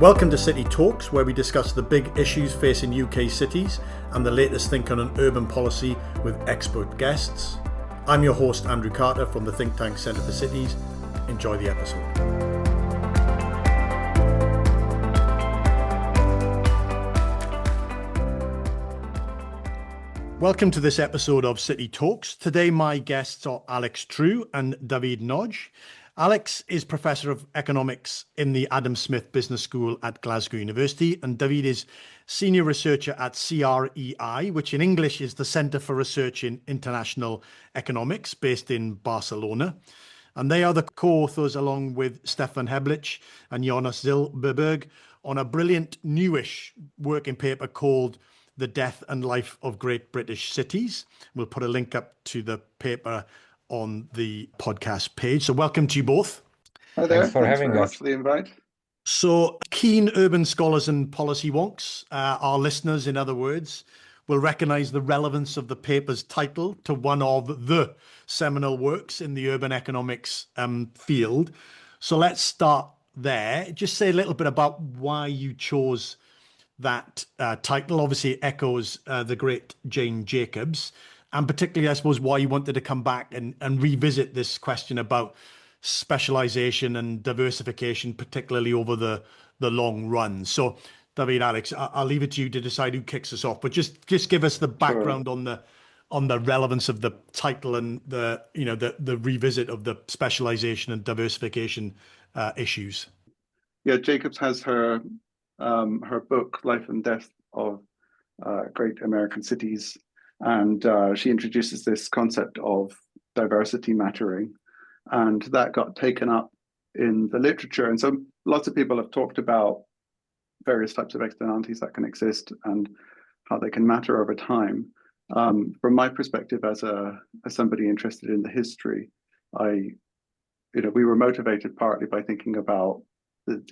Welcome to City Talks, where we discuss the big issues facing UK cities and the latest thinking on urban policy with expert guests. I'm your host, Andrew Carter from the think tank Centre for Cities. Enjoy the episode. Welcome to this episode of City Talks. Today my guests are Alex True and David Nodge. Alex is Professor of Economics in the Adam Smith Business School at Glasgow University, and David is Senior Researcher at CREI, which in English is the Centre for Research in International Economics, based in Barcelona. And they are the co-authors, along with Stefan Heblich and Jonas Zilberberg, on a brilliant newish working paper called The Death and Life of Great British Cities. We'll put a link up to the paper on the podcast page. So welcome to you both. Hi there. Thanks for having very us. much for the invite. So keen urban scholars and policy wonks, our listeners, in other words, will recognise the relevance of the paper's title to one of the seminal works in the urban economics field. So let's start there. Just say a little bit about why you chose that title. Obviously, it echoes the great Jane Jacobs. And particularly, I suppose, why you wanted to come back and revisit this question about specialization and diversification, particularly over the long run. So, David, Alex, I'll leave it to you to decide who kicks us off. But just give us the background on the relevance of the title and the revisit of the specialization and diversification issues. Yeah, Jacobs has her book Life and Death of Great American Cities. And she introduces this concept of diversity mattering, and that got taken up in the literature. And so lots of people have talked about various types of externalities that can exist and how they can matter over time. From my perspective, as somebody interested in the history, we were motivated partly by thinking about the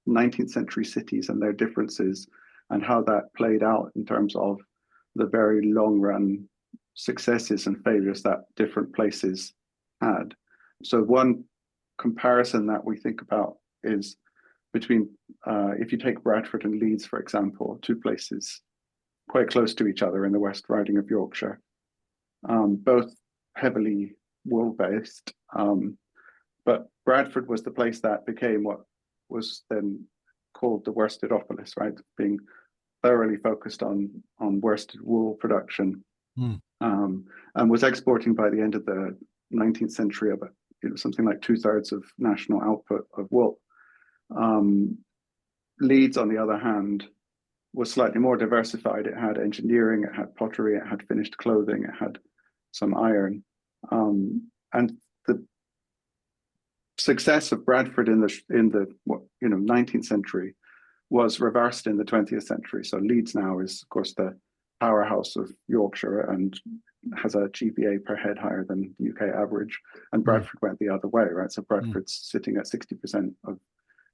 19th century cities and their differences and how that played out in terms of the very long run successes and failures that different places had. So one comparison that we think about is between, if you take Bradford and Leeds, for example, two places quite close to each other in the West Riding of Yorkshire, both heavily wool-based, but Bradford was the place that became what was then called the Worstedopolis, right? Being thoroughly focused on worsted wool production, and was exporting by the end of the 19th century about something like 2/3 of national output of wool. Leeds, on the other hand, was slightly more diversified. It had engineering, it had pottery, it had finished clothing, it had some iron, and the success of Bradford in the 19th century was reversed in the 20th century. So Leeds now is, of course, the powerhouse of Yorkshire and has a GVA per head higher than the UK average. And Bradford went the other way, right? So Bradford's sitting at 60% of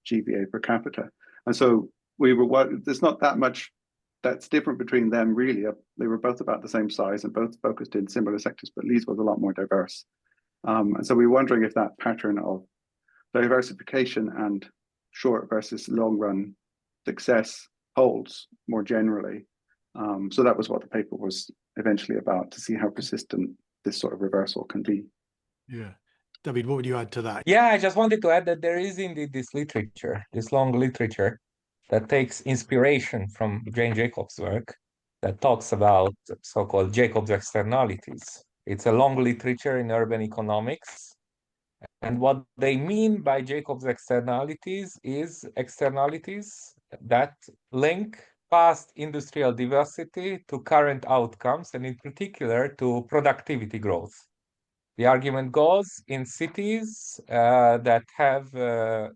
GVA per capita. And so there's not that much that's different between them, really. They were both about the same size and both focused in similar sectors, but Leeds was a lot more diverse. And so we were wondering if that pattern of diversification and short versus long run success holds more generally. So that was what the paper was eventually about, to see how persistent this sort of reversal can be. Yeah. David, what would you add to that? Yeah, I just wanted to add that there is indeed this literature, this long literature that takes inspiration from Jane Jacobs' work that talks about so-called Jacobs externalities. It's a long literature in urban economics. And what they mean by Jacobs externalities is externalities that link past industrial diversity to current outcomes, and in particular to productivity growth. The argument goes in cities that have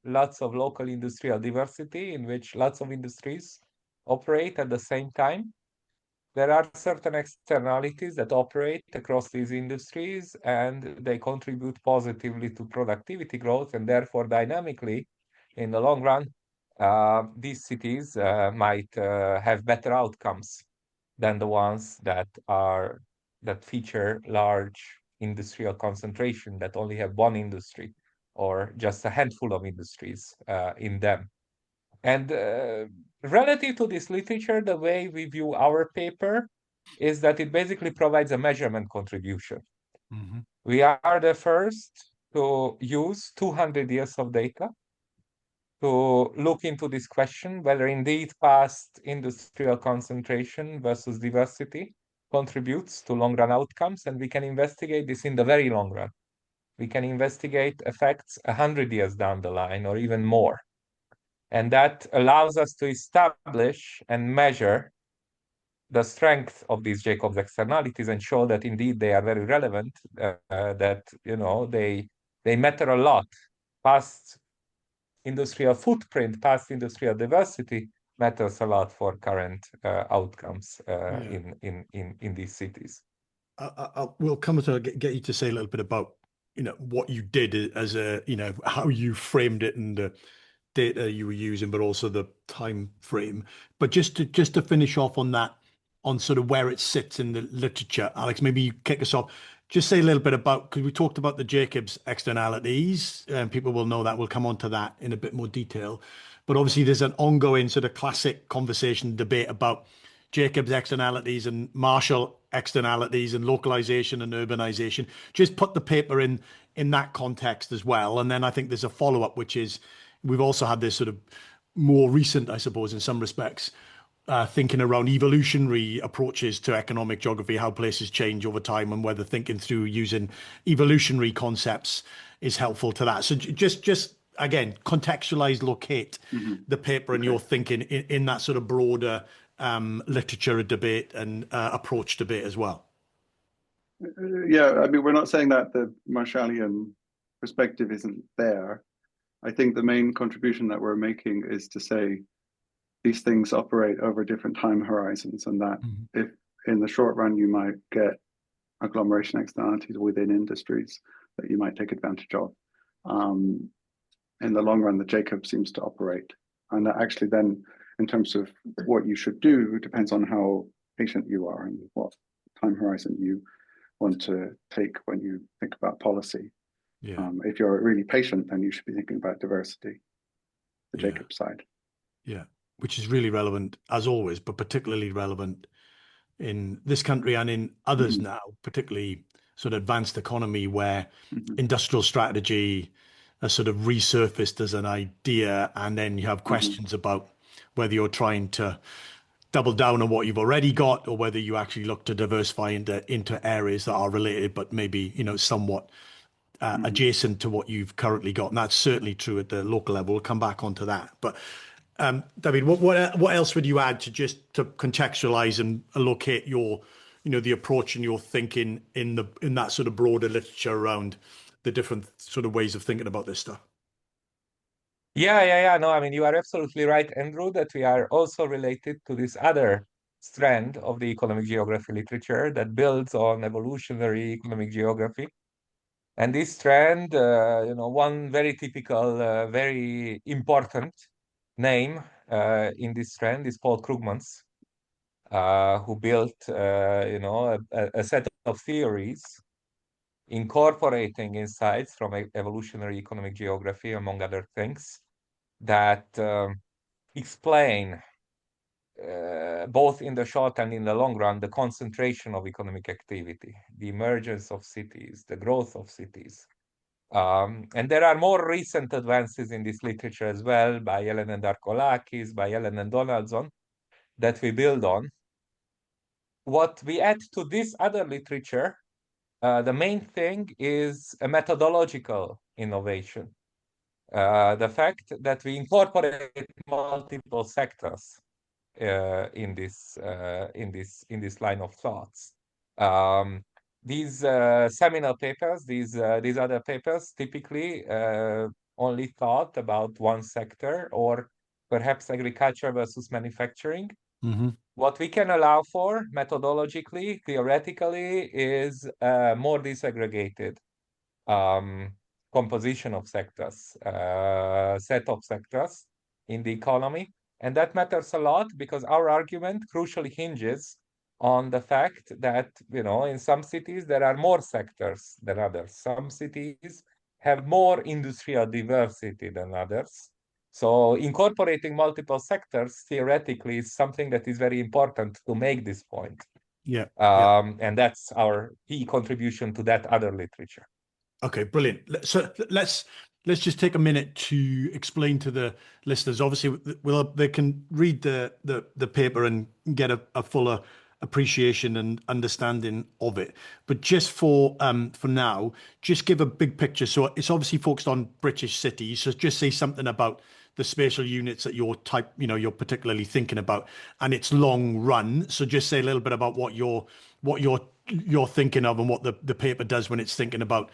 lots of local industrial diversity, in which lots of industries operate at the same time. There are certain externalities that operate across these industries, and they contribute positively to productivity growth, and therefore dynamically, in the long run, these cities might have better outcomes than the ones that feature large industrial concentration, that only have one industry or just a handful of industries in them. And relative to this literature, the way we view our paper is that it basically provides a measurement contribution. Mm-hmm. We are the first to use 200 years of data to look into this question, whether indeed past industrial concentration versus diversity contributes to long-run outcomes, and we can investigate this in the very long run. We can investigate effects 100 years down the line or even more. And that allows us to establish and measure the strength of these Jacobs externalities and show that indeed they are very relevant, that they matter a lot. Past industrial footprint, past industrial diversity matters a lot for current outcomes in these cities. We'll come to get you to say a little bit about what you did as a how you framed it and the data you were using, but also the time frame. But just to finish off on that, on sort of where it sits in the literature, Alex, maybe you kick us off. Just say a little bit about, because we talked about the Jacobs externalities, and people will know that. We'll come on to that in a bit more detail. But obviously, there's an ongoing sort of classic conversation debate about Jacobs externalities and Marshall externalities and localization and urbanization. Just put the paper in that context as well. And then I think there's a follow-up, which is we've also had this sort of more recent, I suppose, in some respects, thinking around evolutionary approaches to economic geography, how places change over time, and whether thinking through using evolutionary concepts is helpful to that. So just again, contextualize, locate the paper and your thinking in that sort of broader literature debate and approach debate as well. Yeah, I mean, we're not saying that the Marshallian perspective isn't there. I think the main contribution that we're making is to say these things operate over different time horizons, and that if in the short run you might get agglomeration externalities within industries that you might take advantage of, in the long run the Jacob seems to operate. And that actually then, in terms of what you should do, depends on how patient you are and what time horizon you want to take when you think about policy. Yeah. If you're really patient, then you should be thinking about diversity, the Jacob side. Yeah, which is really relevant as always, but particularly relevant in this country and in others now, particularly sort of advanced economy where industrial strategy has sort of resurfaced as an idea, and then you have questions about whether you're trying to double down on what you've already got or whether you actually look to diversify into areas that are related but maybe somewhat adjacent to what you've currently got. And that's certainly true at the local level. We'll come back onto that. But David, what else would you add to just to contextualize and locate your, the approach and your thinking in that sort of broader literature around the different sort of ways of thinking about this stuff? Yeah. No, I mean, you are absolutely right, Andrew, that we are also related to this other strand of the economic geography literature that builds on evolutionary economic geography. And this strand, one very typical, very important name in this strand is Paul Krugman's, who built, a set of theories incorporating insights from evolutionary economic geography, among other things, that explain both in the short and in the long run the concentration of economic activity, the emergence of cities, the growth of cities. And there are more recent advances in this literature as well by Ellen and Darkolakis, by Ellen and Donaldson, that we build on. What we add to this other literature, the main thing is a methodological innovation. The fact that we incorporate multiple sectors in this line of thoughts. These seminal papers, these other papers, typically only thought about one sector, or perhaps agriculture versus manufacturing. What we can allow for methodologically, theoretically, is more disaggregated composition of sectors, set of sectors in the economy. And that matters a lot because our argument crucially hinges on the fact that, in some cities there are more sectors than others. Some cities have more industrial diversity than others. So incorporating multiple sectors theoretically is something that is very important to make this point. Yeah. And that's our key contribution to that other literature. Okay, brilliant. So let's just take a minute to explain to the listeners. Obviously, they can read the paper and get a fuller appreciation and understanding of it. But just for now, just give a big picture. So it's obviously focused on British cities. So just say something about the spatial units that you're particularly thinking about, and it's long run. So just say a little bit about what you're thinking of and what the paper does when it's thinking about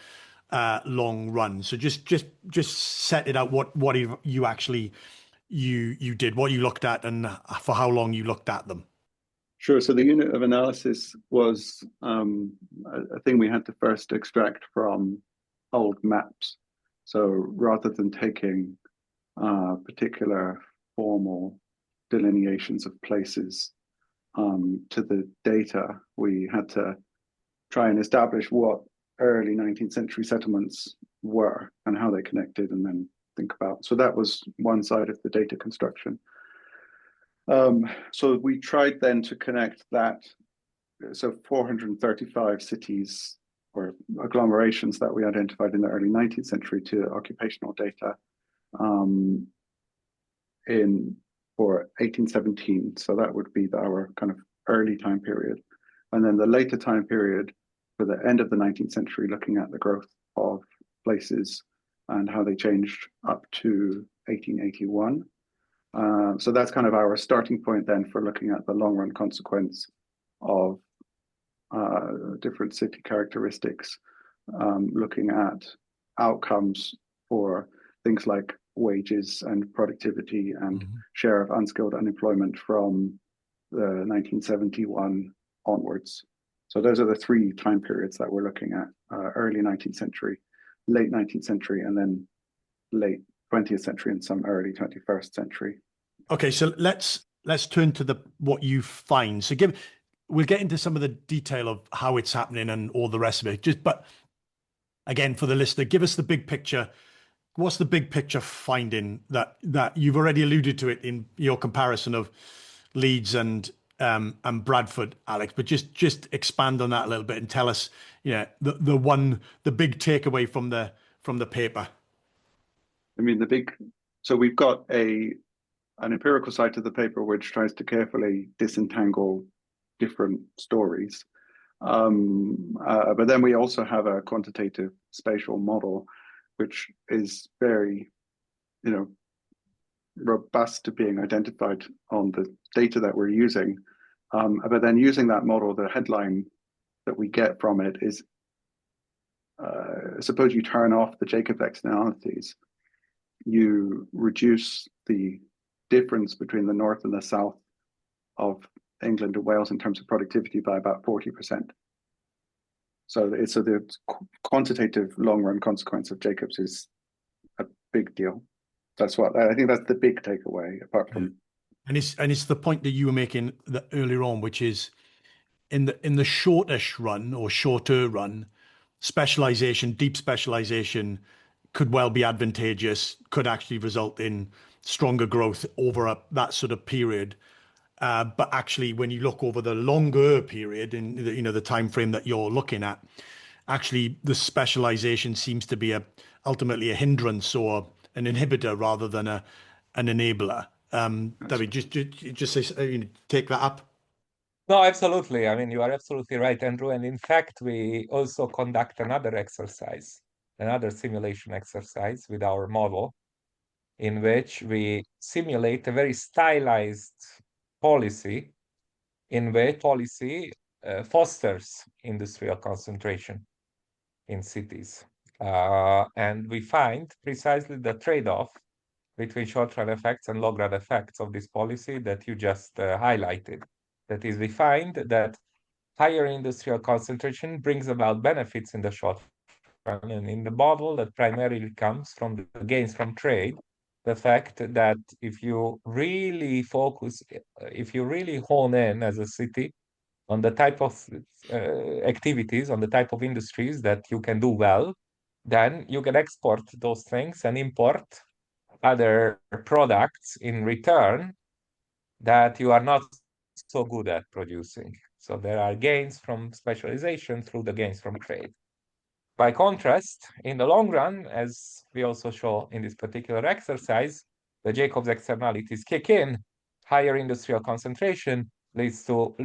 long run. So just set it out what you actually you did, what you looked at, and for how long you looked at them. Sure. So the unit of analysis was a thing we had to first extract from old maps. So rather than taking particular formal delineations of places to the data, we had to try and establish what early 19th century settlements were and how they connected, and then think about. So that was one side of the data construction. So we tried then to connect that, so 435 cities or agglomerations that we identified in the early 19th century to occupational data for 1817. So that would be our kind of early time period. And then the later time period for the end of the 19th century, looking at the growth of places and how they changed up to 1881. So that's kind of our starting point then for looking at the long run consequence of different city characteristics, looking at outcomes for things like wages and productivity and share of unskilled unemployment from the 1971 onwards. So those are the three time periods that we're looking at: early 19th century, late 19th century, and then late 20th century and some early 21st century. Okay, so let's turn to what you find. So we'll get into some of the detail of how it's happening and all the rest of it. But again, for the listener, give us the big picture. What's the big picture finding that you've already alluded to it in your comparison of Leeds and Bradford, Alex? But just expand on that a little bit and tell us, the big takeaway from the paper. I mean, so we've got an empirical side to the paper which tries to carefully disentangle different stories. But then we also have a quantitative spatial model, which is very, robust to being identified on the data that we're using. But then using that model, the headline that we get from it is, suppose you turn off the Jacobs externalities, you reduce the difference between the north and the south of England and Wales in terms of productivity by about 40%. So the quantitative long-run consequence of Jacobs is a big deal. I think that's the big takeaway, apart from. And it's the point that you were making earlier on, which is in the shortish run or shorter run, specialization, deep specialization could well be advantageous, could actually result in stronger growth over that sort of period. But actually, when you look over the longer period in the time frame that you're looking at, actually the specialization seems to be ultimately a hindrance or an inhibitor rather than an enabler. David, just say, take that up. No, absolutely. I mean, you are absolutely right, Andrew. And in fact, we also conduct another simulation exercise with our model, in which we simulate a very stylized policy, in which policy fosters industrial concentration in cities. And we find precisely the trade-off between short-run effects and long-run effects of this policy that you just highlighted. That is, we find that higher industrial concentration brings about benefits in the short run, and in the model that primarily comes from the gains from trade, the fact that if you really hone in as a city on the type of activities, on the type of industries that you can do well, then you can export those things and import other products in return that you are not so good at producing. So there are gains from specialization through the gains from trade. By contrast, in the long run, as we also show in this particular exercise, the Jacobs externalities kick in. Higher industrial concentration leads to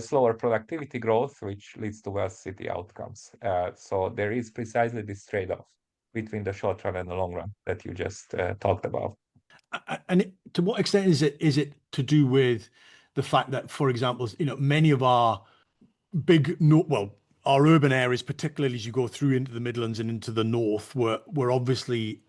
slower productivity growth, which leads to worse city outcomes. So there is precisely this trade-off between the short run and the long run that you just talked about. And to what extent is it to do with the fact that, for example, many of our our urban areas, particularly as you go through into the Midlands and into the north, were obviously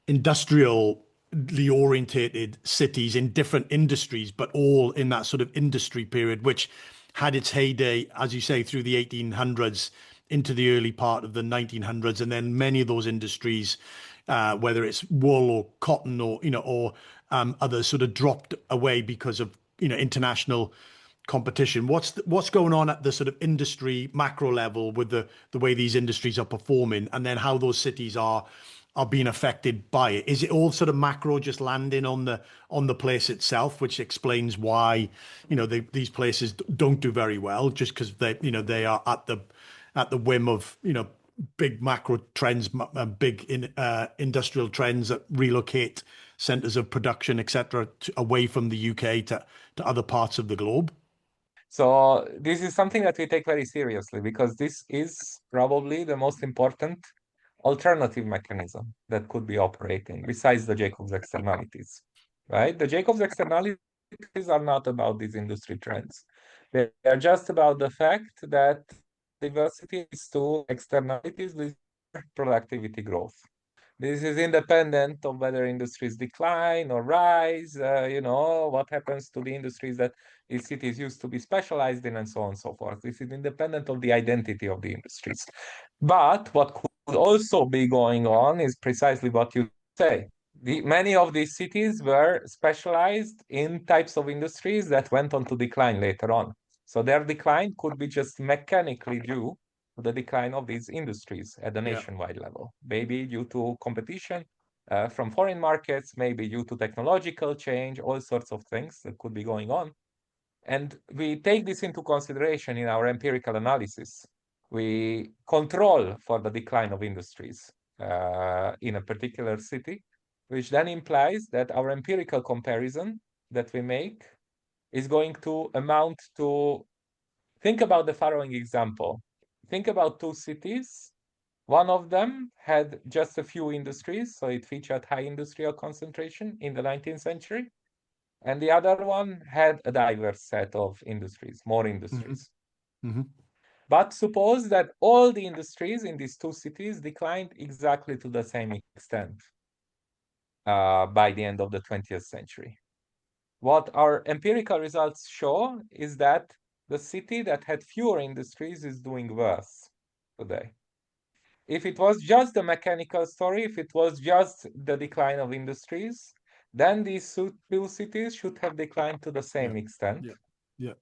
industrially orientated cities in different industries, but all in that sort of industry period, which had its heyday, as you say, through the 1800s into the early part of the 1900s, and then many of those industries, whether it's wool or cotton or others, sort of dropped away because of international competition. What's going on at the sort of industry macro level with the way these industries are performing, and then how those cities are being affected by it? Is it all sort of macro, just landing on the place itself, which explains why these places don't do very well, just because they are at the whim of big macro trends, big industrial trends that relocate centers of production, etc., away from the UK to other parts of the globe? So this is something that we take very seriously, because this is probably the most important alternative mechanism that could be operating besides the Jacobs externalities, right? The Jacobs externalities are not about these industry trends. They are just about the fact that diversity is to externalities with productivity growth. This is independent of whether industries decline or rise, what happens to the industries that these cities used to be specialized in, and so on and so forth. This is independent of the identity of the industries. But what could also be going on is precisely what you say. Many of these cities were specialized in types of industries that went on to decline later on. So their decline could be just mechanically due to the decline of these industries at the nationwide level, maybe due to competition from foreign markets, maybe due to technological change, all sorts of things that could be going on. And we take this into consideration in our empirical analysis. We control for the decline of industries in a particular city, which then implies that our empirical comparison that we make is going to amount to, think about the following example. Think about two cities. One of them had just a few industries, so it featured high industrial concentration in the 19th century. And the other one had a diverse set of industries, more industries. Mm-hmm. But suppose that all the industries in these two cities declined exactly to the same extent by the end of the 20th century. What our empirical results show is that the city that had fewer industries is doing worse today. If it was just the mechanical story, if it was just the decline of industries, then these two cities should have declined to the same extent. Yeah.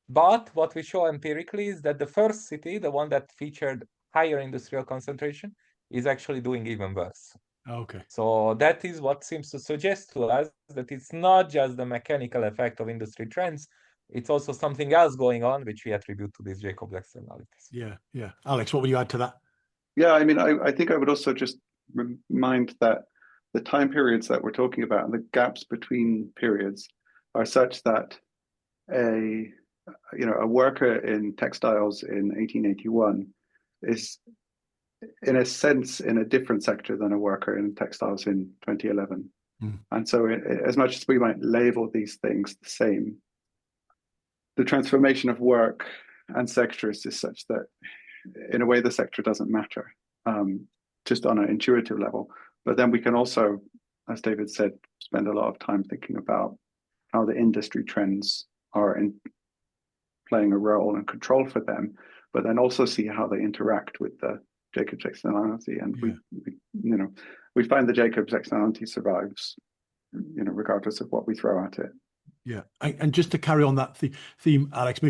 But what we show empirically is that the first city, the one that featured higher industrial concentration, is actually doing even worse. Okay. So that is what seems to suggest to us that it's not just the mechanical effect of industry trends, it's also something else going on, which we attribute to these Jacobs externalities. Yeah. Alex, what would you add to that? Yeah, I mean, I think I would also just remind that the time periods that we're talking about and the gaps between periods are such that a worker in textiles in 1881 is, in a sense, in a different sector than a worker in textiles in 2011. And so as much as we might label these things the same, the transformation of work and sectors is such that in a way the sector doesn't matter, just on an intuitive level. But then we can also, as David said, spend a lot of time thinking about how the industry trends are playing a role and control for them, but then also see how they interact with the Jacobs externality. And we find the Jacobs externality survives, regardless of what we throw at it. Yeah, and just to carry on that theme, Alex,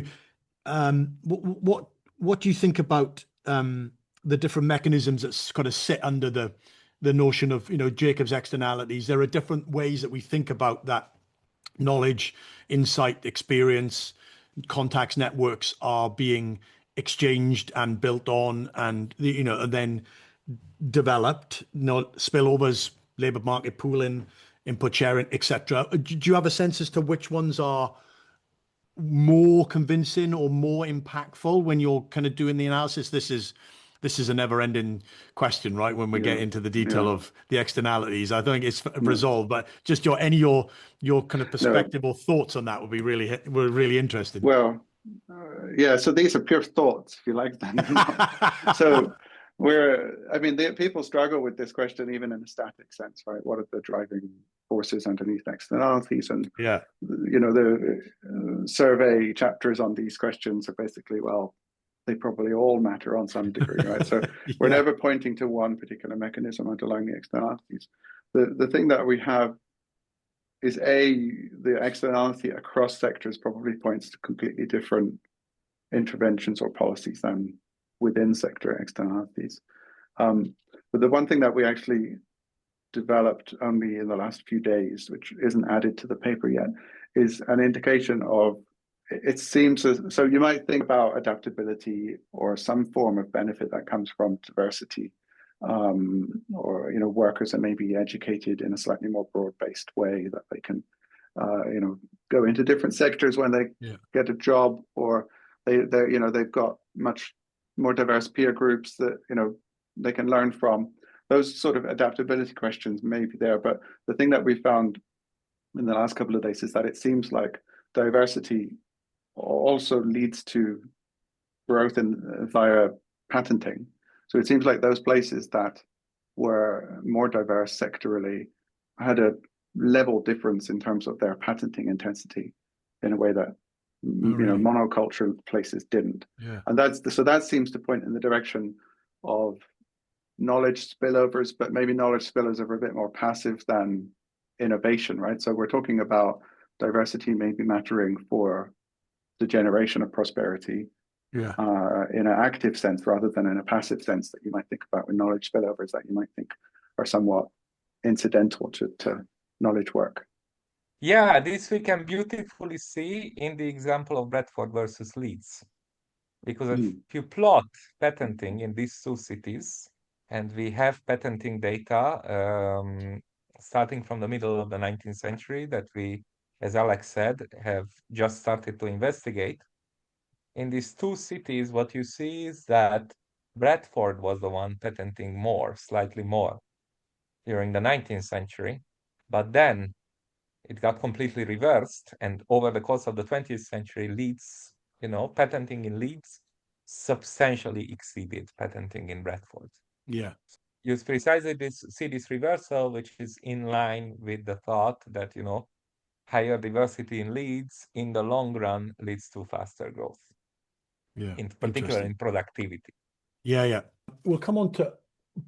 what do you think about the different mechanisms that kind of sit under the the notion of, Jacobs externalities. There are different ways that we think about that knowledge, insight, experience, contacts, networks are being exchanged and built on, and and then developed. Spillovers, labor market pooling, input sharing, etc. Do you have a sense as to which ones are more convincing or more impactful when you're kind of doing the analysis? This is a never-ending question, right? When we get into the detail of the externalities, I think it's resolved. But just your kind of perspective or thoughts on that would be really interesting. Well, yeah. So these are pure thoughts, if you like them. So people struggle with this question even in a static sense, right? What are the driving forces underneath externalities? And the survey chapters on these questions are basically, well, they probably all matter on some degree, right? So we're never pointing to one particular mechanism underlying the externalities. The thing that we have is the externality across sectors probably points to completely different interventions or policies than within sector externalities. But the one thing that we actually developed only in the last few days, which isn't added to the paper yet, is an indication of, it seems so you might think about adaptability or some form of benefit that comes from diversity, or workers that may be educated in a slightly more broad-based way, that they can go into different sectors when they get a job, or they've got much more diverse peer groups that they can learn from. Those sort of adaptability questions may be there, but the thing that we found in the last couple of days is that it seems like diversity also leads to growth via patenting. So it seems like those places that were more diverse sectorally had a level difference in terms of their patenting intensity in a way that monoculture places didn't. And that seems to point in the direction of knowledge spillovers, but maybe knowledge spillovers are a bit more passive than innovation, right? So we're talking about diversity maybe mattering for the generation of prosperity in an active sense rather than in a passive sense that you might think about with knowledge spillovers that you might think are somewhat incidental to knowledge work. Yeah, this we can beautifully see in the example of Bradford versus Leeds. Because if you plot patenting in these two cities, and we have patenting data starting from the middle of the 19th century that we, as Alex said, have just started to investigate. In these two cities, what you see is that Bradford was the one patenting slightly more, during the 19th century. But then it got completely reversed. And over the course of the 20th century, Leeds, patenting in Leeds substantially exceeded patenting in Bradford. Yeah. You precisely see this reversal, which is in line with the thought that, higher diversity in Leeds in the long run leads to faster growth. Yeah. In particular in productivity. Yeah. We'll come on to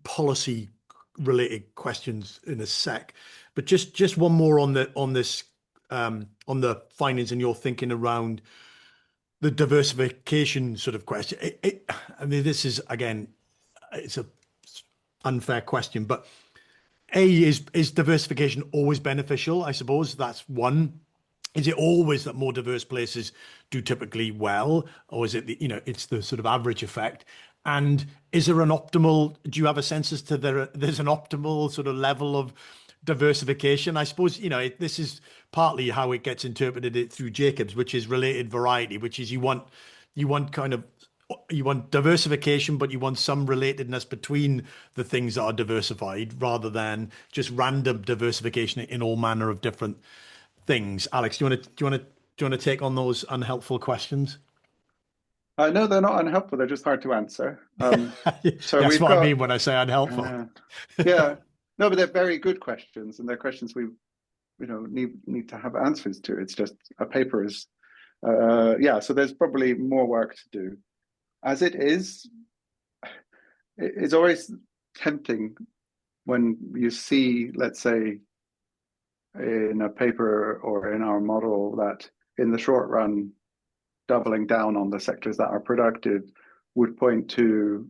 policy related questions in a sec, but just one more on the findings and your thinking around the diversification sort of question. I mean, this is, again, it's a unfair question, but is diversification always beneficial? I suppose that's one. Is it always that more diverse places do typically well, or is it it's the sort of average effect? And is there an optimal? Do you have a sense as to there's an optimal sort of level of diversification? I suppose this is partly how it gets interpreted through Jacobs, which is related variety, which is you want diversification, but you want some relatedness between the things that are diversified, rather than just random diversification in all manner of different things. Alex, do you want to take on those unhelpful questions? No, they're not unhelpful. They're just hard to answer. So that's what I mean when I say unhelpful. Yeah, no, but they're very good questions, and they're questions we need to have answers to. It's just a paper is so there's probably more work to do. As it is, it's always tempting when you see, let's say, in a paper or in our model, that in the short run, doubling down on the sectors that are productive would point to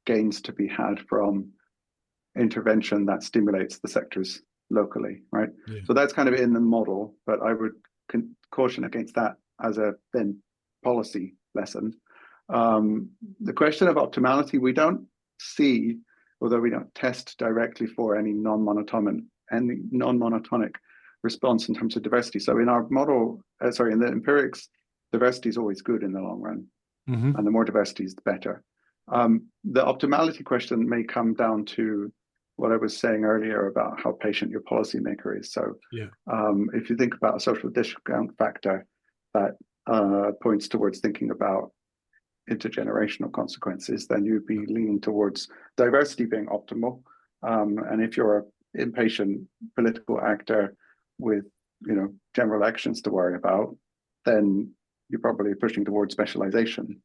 gains to be had from intervention that stimulates the sectors locally, right? Yeah. So that's kind of in the model, but I would caution against that as a then policy lesson. The question of optimality, we don't see, although we don't test directly for any non-monotonic response in terms of diversity. So in our model, in the empirics, diversity is always good in the long run, Mm-hmm. and the more diversity is the better. The optimality question may come down to what I was saying earlier about how patient your policymaker is. So Yeah. if you think about a social discount factor that points towards thinking about intergenerational consequences, then you'd be leaning towards diversity being optimal. And if you're an impatient political actor with, general elections to worry about, then you're probably pushing towards specialization.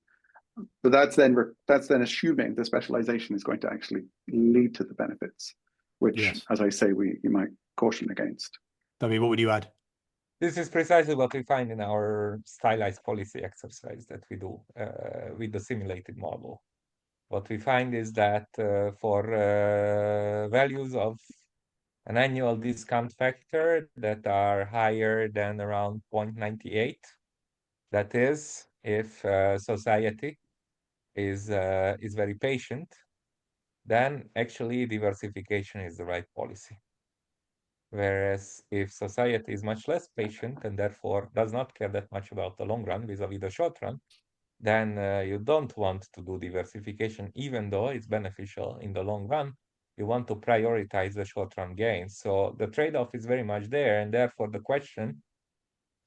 But that's then assuming the specialization is going to actually lead to the benefits, which, Yes. as I say, you might caution against. David, what would you add? This is precisely what we find in our stylized policy exercise that we do with the simulated model. What we find is that for values of an annual discount factor that are higher than around 0.98, that is, if society is very patient, then actually diversification is the right policy. Whereas if society is much less patient and therefore does not care that much about the long run vis-a-vis the short run, then you don't want to do diversification, even though it's beneficial in the long run. You want to prioritize the short run gains. So the trade-off is very much there, and therefore the question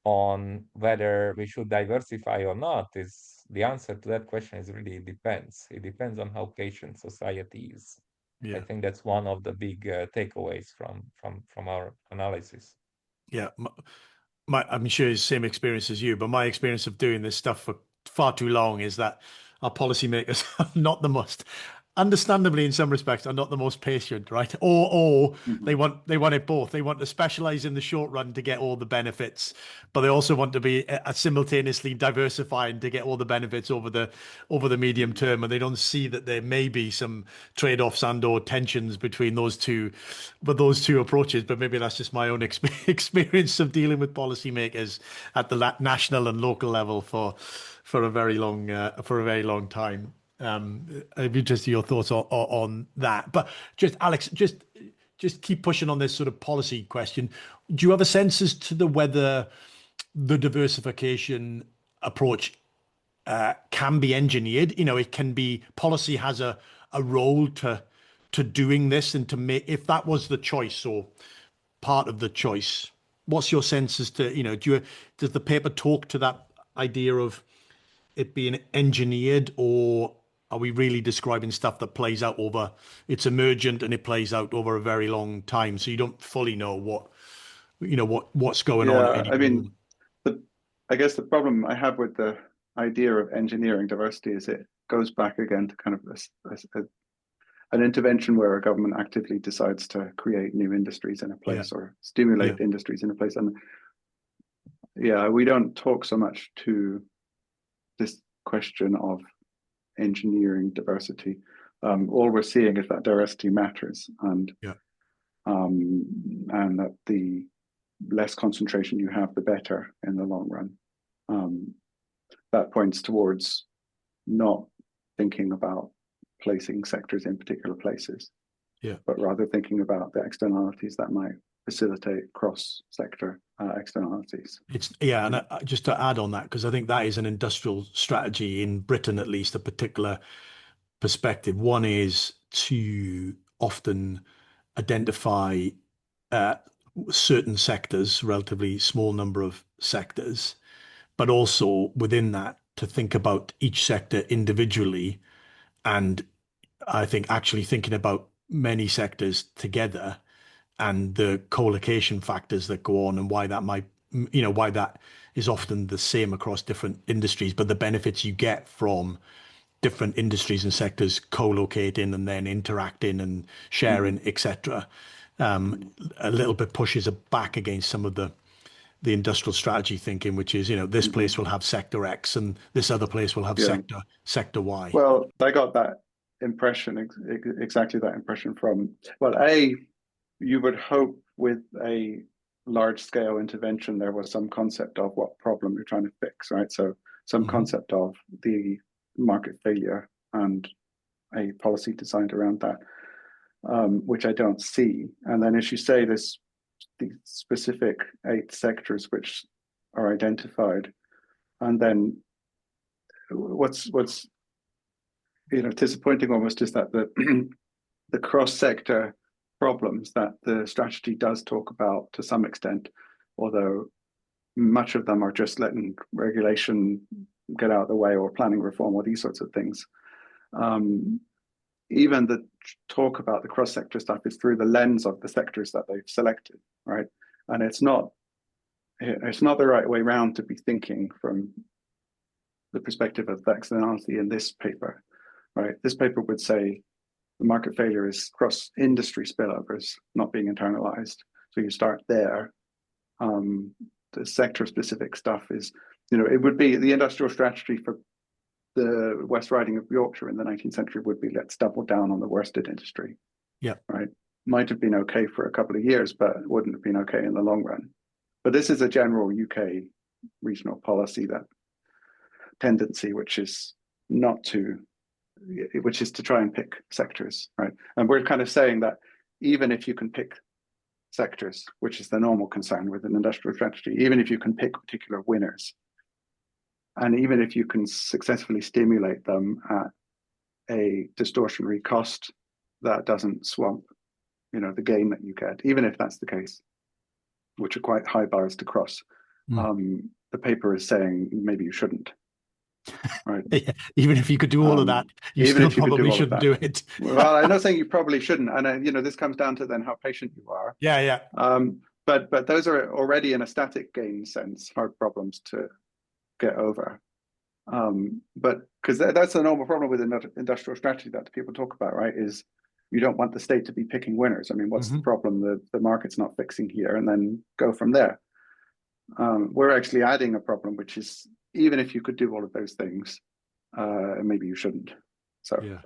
on whether we should diversify or not is the answer to that question is really it depends. It depends on how patient society is. Yeah. I think that's one of the big takeaways from our analysis. Yeah. I'm sure it's the same experience as you, but my experience of doing this stuff for far too long is that our policymakers are not the most, understandably in some respects, are not the most patient, right? Or they want it both. They want to specialize in the short run to get all the benefits, but they also want to be simultaneously diversifying to get all the benefits over the medium term. And they don't see that there may be some trade-offs and/or tensions between those two approaches. But maybe that's just my own experience of dealing with policymakers at the national and local level for a very long time. I'd be interested in your thoughts on that. But just Alex, just keep pushing on this sort of policy question. Do you have a sense as to whether the diversification approach can be engineered? It can be, policy has a role to doing this, and to make, if that was the choice or part of the choice, what's your sense as to, does the paper talk to that idea of it being engineered, or are we really describing stuff that plays out it's emergent and it plays out over a very long time, so you don't fully know what's going on at any moment? I guess the problem I have with the idea of engineering diversity is it goes back again to kind of an intervention where a government actively decides to create new industries in a place or stimulate industries in a place. And we don't talk so much to this question of engineering diversity. All we're seeing is that diversity matters, and that the less concentration you have, the better in the long run. That points towards not thinking about placing sectors in particular places, but rather thinking about the externalities that might facilitate cross-sector externalities. And just to add on that, because I think that is an industrial strategy in Britain, at least, a particular perspective. One is to often identify certain sectors, relatively small number of sectors, but also within that to think about each sector individually. And I think actually thinking about many sectors together and the co-location factors that go on, and why that might, why that is often the same across different industries, but the benefits you get from different industries and sectors co-locating and then interacting and sharing, etc. A little bit pushes it back against some of the industrial strategy thinking, which is, this place will have sector X and this other place will have sector Y. Well, I got that impression, exactly that impression from, well, you would hope with a large scale intervention, there was some concept of what problem you're trying to fix, right? So some concept of the market failure and a policy designed around that, which I don't see. And then, as you say, there's the specific 8 sectors which are identified, and then what's disappointing almost is that the cross-sector problems that the strategy does talk about to some extent, although much of them are just letting regulation get out of the way, or planning reform, or these sorts of things. Even the talk about the cross-sector stuff is through the lens of the sectors that they've selected, right? And it's not the right way round to be thinking from the perspective of the externality in this paper, right? This paper would say the market failure is cross-industry spillovers not being internalized. So you start there. The sector-specific stuff is, it would be the industrial strategy for the West Riding of Yorkshire in the 19th century would be, let's double down on the worsted industry. Yeah. Right. Might have been okay for a couple of years, but wouldn't have been okay in the long run. But this is a general UK regional policy tendency, which is to try and pick sectors, right? And we're kind of saying that even if you can pick sectors, which is the normal concern with an industrial strategy, even if you can pick particular winners, and even if you can successfully stimulate them at a distortionary cost that doesn't swamp, the gain that you get, even if that's the case, which are quite high bars to cross, the paper is saying maybe you shouldn't. Right. Yeah, even if you could do all of that, you still probably shouldn't do it. Well, I'm not saying you probably shouldn't, and this comes down to then how patient you are. Yeah. But those are already, in a static gain sense, hard problems to get over. But because that's the normal problem with industrial strategy that people talk about, right? Is you don't want the state to be picking winners. I mean, what's the problem? The market's not fixing here, and then go from there. We're actually adding a problem, which is, even if you could do all of those things, maybe you shouldn't. So yeah,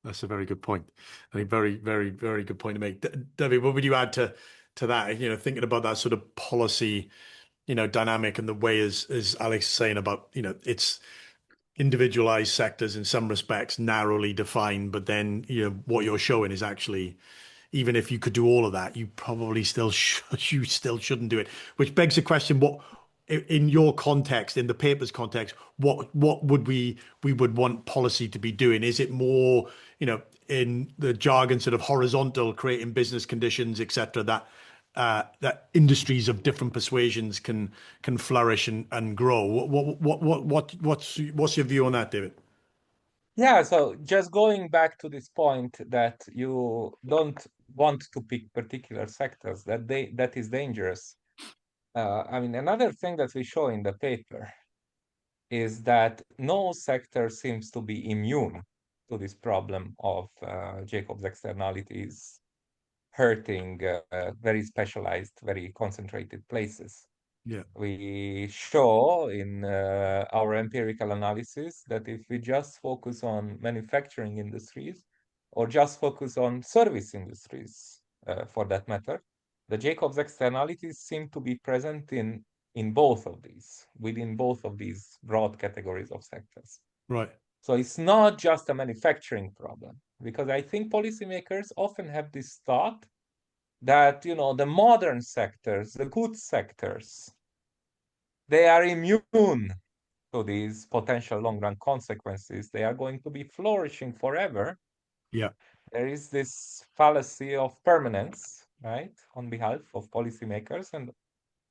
that's a very good point. I think very, very, very good point to make. David, what would you add to that? Thinking about that sort of policy, dynamic, and the way, as Alex is saying about, it's individualized sectors in some respects, narrowly defined, but then what you're showing is actually, even if you could do all of that, you probably still shouldn't do it. Which begs the question: what, in your context, in the paper's context, what would we would want policy to be doing? Is it more, in the jargon, sort of horizontal, creating business conditions, etc., that industries of different persuasions can flourish and grow? What's your view on that, David? Yeah, so just going back to this point that you don't want to pick particular sectors, that is dangerous. I mean, another thing that we show in the paper is that no sector seems to be immune to this problem of Jacobs externalities hurting very specialized, very concentrated places. Yeah. We show in our empirical analysis that if we just focus on manufacturing industries, or just focus on service industries, for that matter, the Jacobs externalities seem to be present in both of these, within both of these broad categories of sectors. Right. So it's not just a manufacturing problem, because I think policymakers often have this thought that, the modern sectors, the good sectors, they are immune to these potential long-run consequences. They are going to be flourishing forever. Yeah. There is this fallacy of permanence, right, on behalf of policymakers, and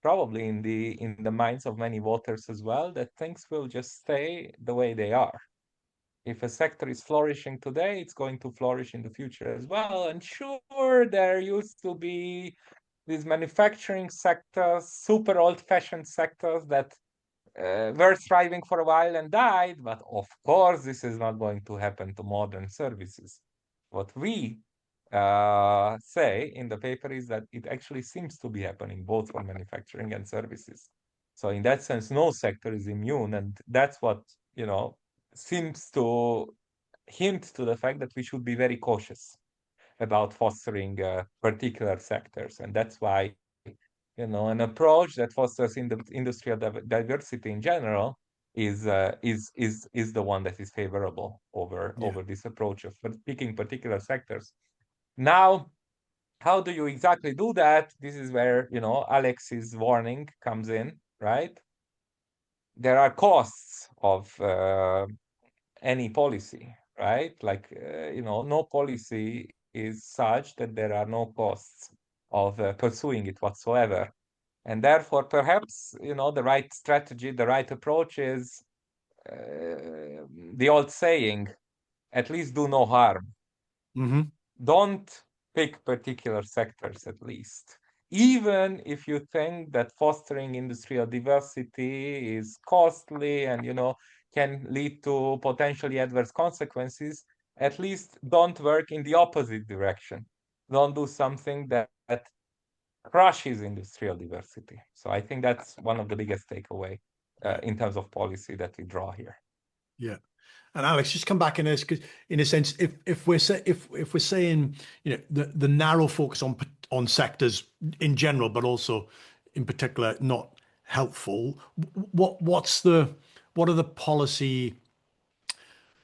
probably in the minds of many voters as well, that things will just stay the way they are. If a sector is flourishing today, it's going to flourish in the future as well. And sure, there used to be these manufacturing sectors, super old-fashioned sectors that were thriving for a while and died, but of course, this is not going to happen to modern services. What we say in the paper is that it actually seems to be happening both for manufacturing and services. So in that sense, no sector is immune, and that's what, seems to hint to the fact that we should be very cautious about fostering particular sectors, and that's why, you know, an approach that fosters in the industrial diversity in general is the one that is favorable over this approach of picking particular sectors. Now, how do you exactly do that? This is where, you know, Alex's warning comes in, right? There are costs of any policy, right? Like, you know, no policy is such that there are no costs of pursuing it whatsoever. And therefore, perhaps, you know, the right strategy, the right approach is the old saying, at least do no harm. Mm-hmm. Don't pick particular sectors, at least. Even if you think that fostering industrial diversity is costly and, you know, can lead to potentially adverse consequences, at least don't work in the opposite direction. Don't do something that crushes industrial diversity. So I think that's one of the biggest takeaway in terms of policy that we draw here. Yeah. And Alex, just come back in this, because in a sense, if we're saying, you know, the narrow focus on sectors in general, but also in particular not helpful, what are the policy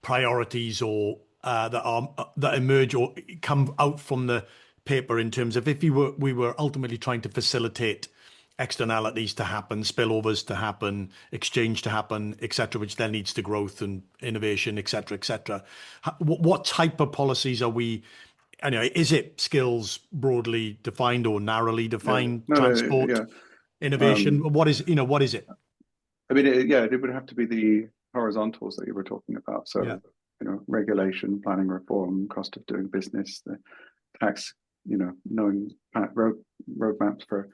priorities or that emerge or come out from the paper in terms of if we were ultimately trying to facilitate externalities to happen, spillovers to happen, exchange to happen, etc., which then leads to growth and innovation, etc., etc. What type of policies are we? Anyway, is it skills broadly defined or narrowly defined? Transport, innovation. What is it? I mean, it would have to be the horizontals that you were talking about. So, you know, regulation, planning reform, cost of doing business, the tax, you know, knowing roadmaps for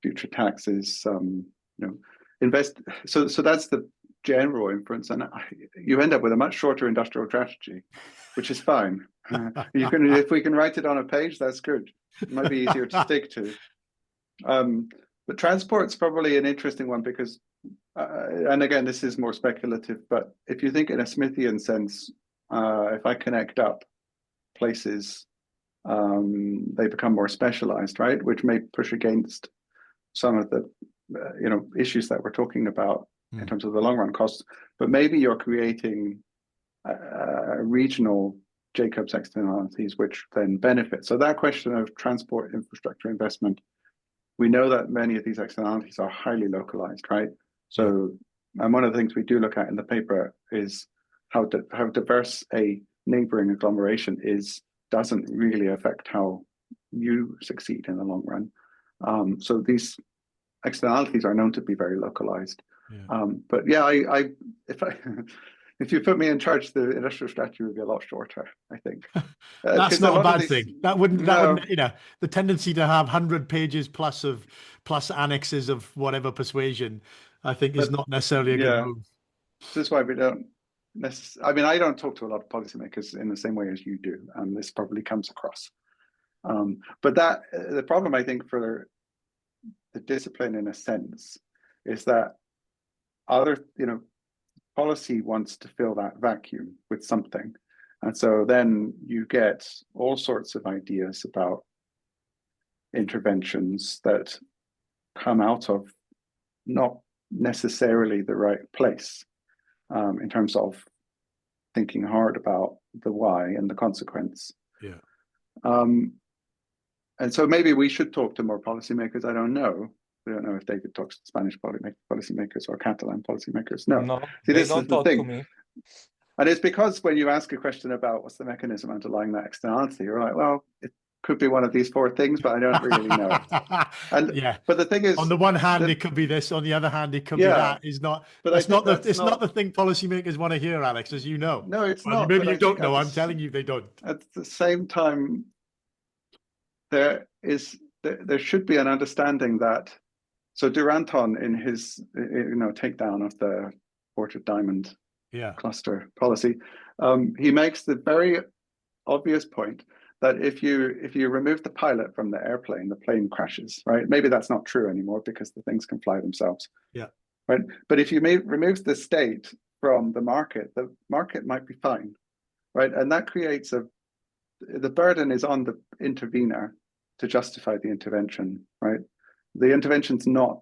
future taxes, you know, invest. So that's the general inference, and you end up with a much shorter industrial strategy, which is fine. You can, if we can write it on a page, that's good. It might be easier to stick to. But transport's probably an interesting one because, and again, this is more speculative, but if you think in a Smithian sense, if I connect up places, they become more specialized, right? Which may push against some of the you know, issues that we're talking about in terms of the long run costs. But maybe you're creating regional Jacobs externalities, which then benefit. So that question of transport infrastructure investment, we know that many of these externalities are highly localized, right? So, and one of the things we do look at in the paper is how diverse a neighboring agglomeration is doesn't really affect how you succeed in the long run. So these externalities are known to be very localized. But yeah, if you put me in charge, the industrial strategy would be a lot shorter, I think. That's not a bad thing. That wouldn't, you know, the tendency to have 100 pages plus annexes of whatever persuasion, I think is not necessarily a good move. This is why we don't necessarily, I mean, I don't talk to a lot of policymakers in the same way as you do, and this probably comes across. But the problem, I think, for the discipline in a sense is that you know, policy wants to fill that vacuum with something. And so then you get all sorts of ideas about interventions that come out of not necessarily the right place in terms of thinking hard about the why and the consequence. And so maybe we should talk to more policymakers. I don't know. We don't know if David talks to Spanish policymakers or Catalan policymakers. No. See, this is the thing. And it's because when you ask a question about what's the mechanism underlying that externality, you're like, well, it could be one of these four things, but I don't really know. And but the thing is, on the one hand, it could be this. On the other hand, it could be that. It's not. But it's not the thing policymakers want to hear, Alex, as you know. No, it's not. Maybe you don't know. I'm telling you, they don't. At the same time, there should be an understanding that. So Duranton, in his takedown of the Orchard Diamond cluster policy, he makes the very obvious point that if you remove the pilot from the airplane, the plane crashes, right? Maybe that's not true anymore because the things can fly themselves. Right. But if you remove the state from the market might be fine. right? And that creates the burden is on the intervener to justify the intervention, right? The intervention's not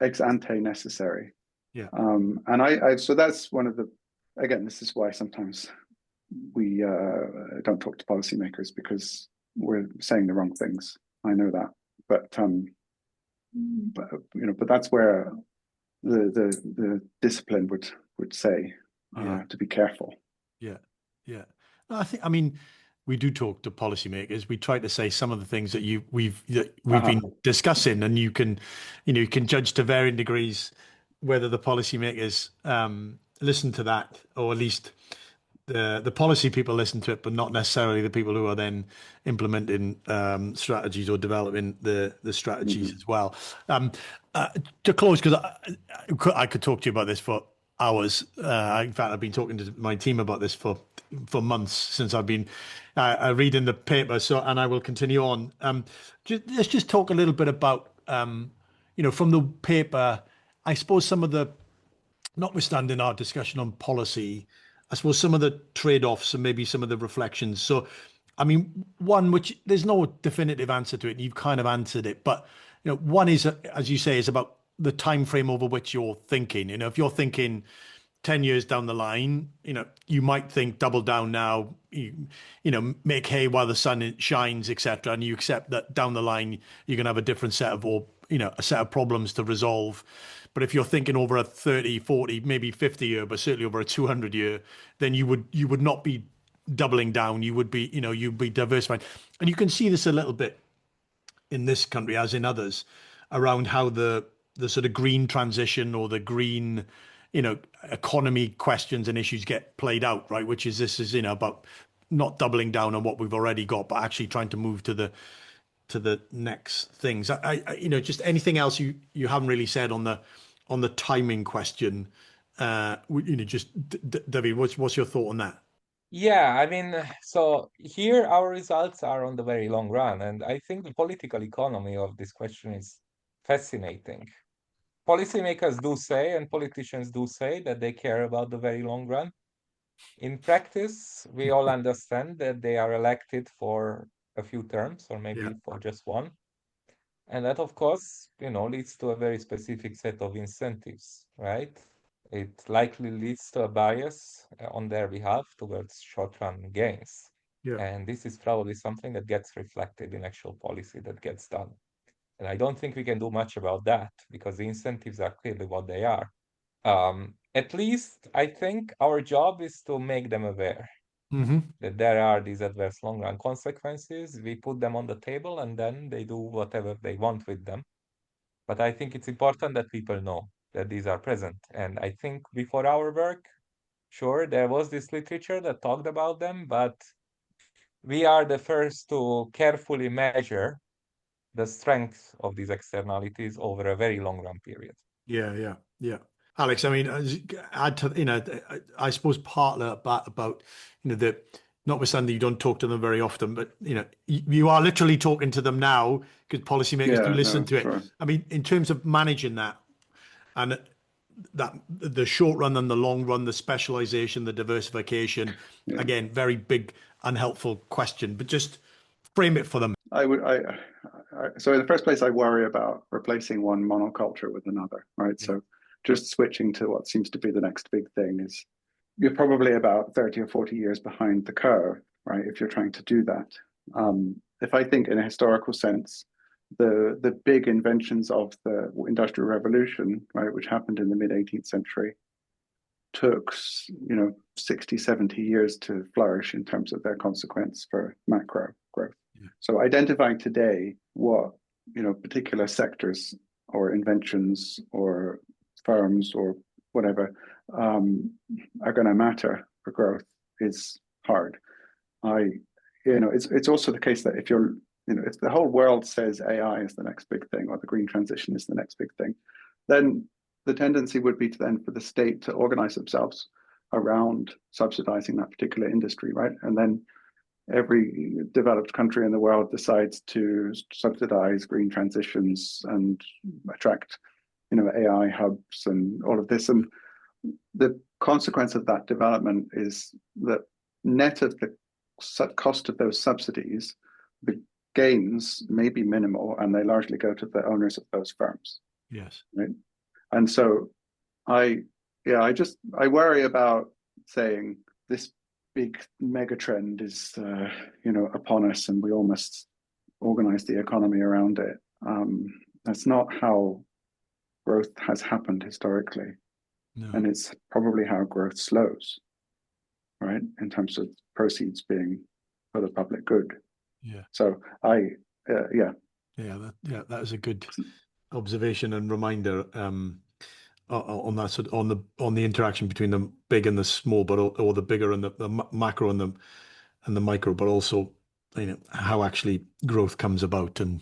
ex ante necessary. Yeah. And so that's one of the, again, this is why sometimes we don't talk to policymakers, because we're saying the wrong things. I know that, but that's where the discipline would say to be careful. Yeah. No, I mean, we do talk to policymakers. We try to say some of the things that we've been discussing, and you can judge to varying degrees whether the policymakers listen to that, or at least the policy people listen to it, but not necessarily the people who are then implementing strategies or developing the strategies as well. To close, because I could talk to you about this for hours. In fact, I've been talking to my team about this for months since I've been reading the paper. So, and I will continue on. Let's just talk a little bit about, from the paper, I suppose some of the, notwithstanding our discussion on policy, I suppose some of the trade-offs and maybe some of the reflections. So, I mean, one, which there's no definitive answer to it, and you've kind of answered it, but one is, as you say, is about the time frame over which you're thinking. If you're thinking 10 years down the line, you might think double down now, make hay while the sun shines, etc. And you accept that down the line, you're going to have a different set of, a set of problems to resolve. But if you're thinking over a 30, 40, maybe 50 year, but certainly over a 200 year, then you would not be doubling down. You would be, you'd be diversifying. And you can see this a little bit in this country, as in others, around how the sort of green transition or the green, economy questions and issues get played out, right? Which is, this is, about not doubling down on what we've already got, but actually trying to move to the next things. Just anything else you haven't really said on the timing question. David, what's your thought on that? Yeah, I mean, so here our results are on the very long run, and I think the political economy of this question is fascinating. Policymakers do say, and politicians do say, that they care about the very long run. In practice, we all understand that they are elected for a few terms, or maybe for just one. And that, of course, leads to a very specific set of incentives, right? It likely leads to a bias on their behalf towards short-run gains. Yeah. And this is probably something that gets reflected in actual policy that gets done. And I don't think we can do much about that, because the incentives are clearly what they are. At least I think our job is to make them aware that there are these adverse long-run consequences. We put them on the table, and then they do whatever they want with them. But I think it's important that people know that these are present. And I think before our work, sure, there was this literature that talked about them, but we are the first to carefully measure the strength of these externalities over a very long run period. Yeah. Alex, I mean, add to, I suppose part of that about, the, notwithstanding you don't talk to them very often, but, you are literally talking to them now because policymakers do listen to it. Sure. I mean, in terms of managing that, and that the short run and the long run, the specialization, the diversification, again, very big, unhelpful question, but just frame it for them. So in the first place, I worry about replacing one monoculture with another, right? Yeah. So just switching to what seems to be the next big thing is, you're probably about 30 or 40 years behind the curve, right? If you're trying to do that. If I think in a historical sense, the big inventions of the Industrial Revolution, right, which happened in the mid 18th century, took 60, 70 years to flourish in terms of their consequence for macro growth. Yeah. So identifying today what particular sectors or inventions or firms or whatever are going to matter for growth is hard. It's also the case that if you're if the whole world says AI is the next big thing, or the green transition is the next big thing, then the tendency would be for the state to organize themselves around subsidizing that particular industry, right? And then every developed country in the world decides to subsidize green transitions and attract, AI hubs and all of this. And the consequence of that development is that net of the cost of those subsidies, the gains may be minimal, and they largely go to the owners of those firms. Yes. Right. And so I worry about saying this big mega trend is upon us, and we all must organize the economy around it. That's not how growth has happened historically. No. And it's probably how growth slows, right? In terms of proceeds being for the public good. Yeah. So that is a good observation and reminder on that sort on the interaction between the big and the small, or the bigger and the macro and the micro, but also how actually growth comes about. And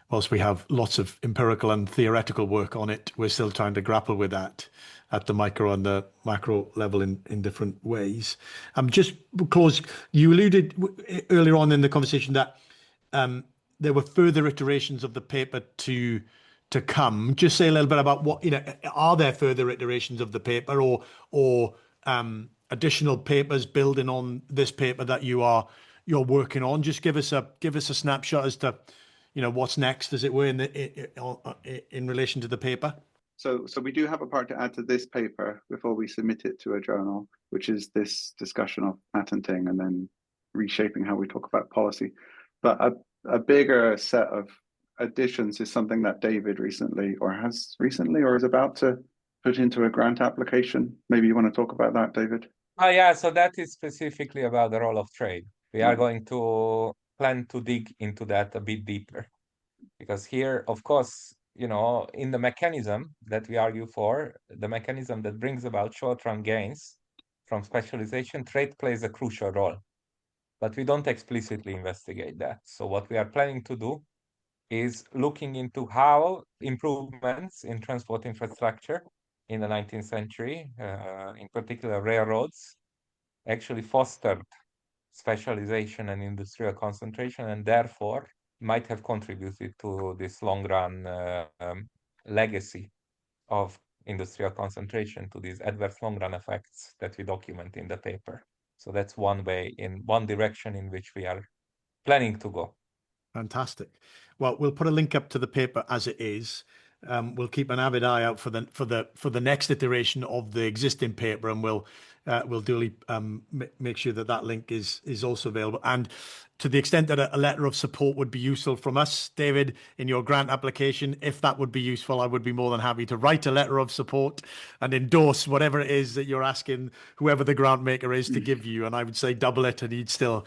whilst we have lots of empirical and theoretical work on it, we're still trying to grapple with that at the micro and the macro level in different ways. Just close, you alluded earlier on in the conversation that there were further iterations of the paper to come. Just say a little bit about what, are there further iterations of the paper or additional papers building on this paper that you're working on? Just give us a snapshot as to what's next, as it were, in relation to the paper. So we do have a part to add to this paper before we submit it to a journal, which is this discussion of patenting and then reshaping how we talk about policy. But a bigger set of additions is something that David recently is about to put into a grant application. Maybe you want to talk about that, David? Oh yeah, so that is specifically about the role of trade. We are going to plan to dig into that a bit deeper, because here, of course, in the mechanism that we argue for, the mechanism that brings about short-run gains from specialization, trade plays a crucial role. But we don't explicitly investigate that. So what we are planning to do is looking into how improvements in transport infrastructure in the 19th century, in particular railroads, actually fostered specialization and industrial concentration, and therefore might have contributed to this long-run legacy of industrial concentration, to these adverse long-run effects that we document in the paper. So that's one direction in which we are planning to go. Fantastic. Well, we'll put a link up to the paper as it is. We'll keep an avid eye out for the next iteration of the existing paper, and we'll duly make sure that link is also available. And to the extent that a letter of support would be useful from us, David, in your grant application, if that would be useful, I would be more than happy to write a letter of support and endorse whatever it is that you're asking whoever the grant maker is to give you. And I would say double it, and it'd still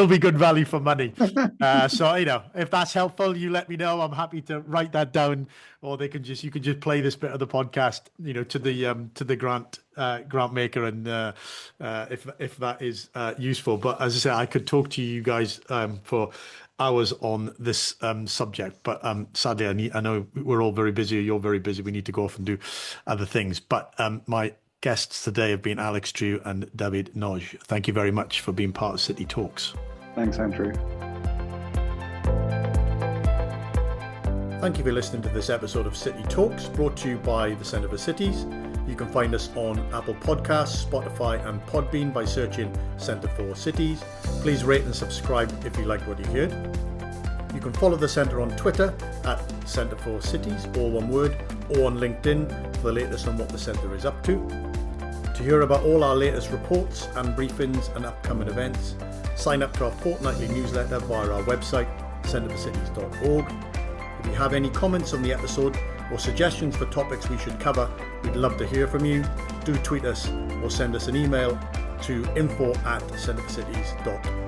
be good value for money. So if that's helpful, you let me know. I'm happy to write that down, or you can just play this bit of the podcast, to the grant maker, and if that is useful. But as I say, I could talk to you guys for hours on this subject, but sadly I know we're all very busy, you're very busy, we need to go off and do other things. But my guests today have been Alex Drew and David Nagy. Thank you very much for being part of City Talks. Thanks, Andrew. Thank you for listening to this episode of City Talks, brought to you by the Centre for Cities. You can find us on Apple Podcasts, Spotify and Podbean by searching Centre for Cities. Please rate and subscribe if you liked what you heard. You can follow the Centre on Twitter at Centre for Cities, all one word, or on LinkedIn for the latest on what the Centre is up to. To hear about all our latest reports and briefings and upcoming events, sign up to our fortnightly newsletter via our website, centreforcities.org. If you have any comments on the episode or suggestions for topics we should cover, we'd love to hear from you. Do tweet us or send us an email to info@centreforcities.org.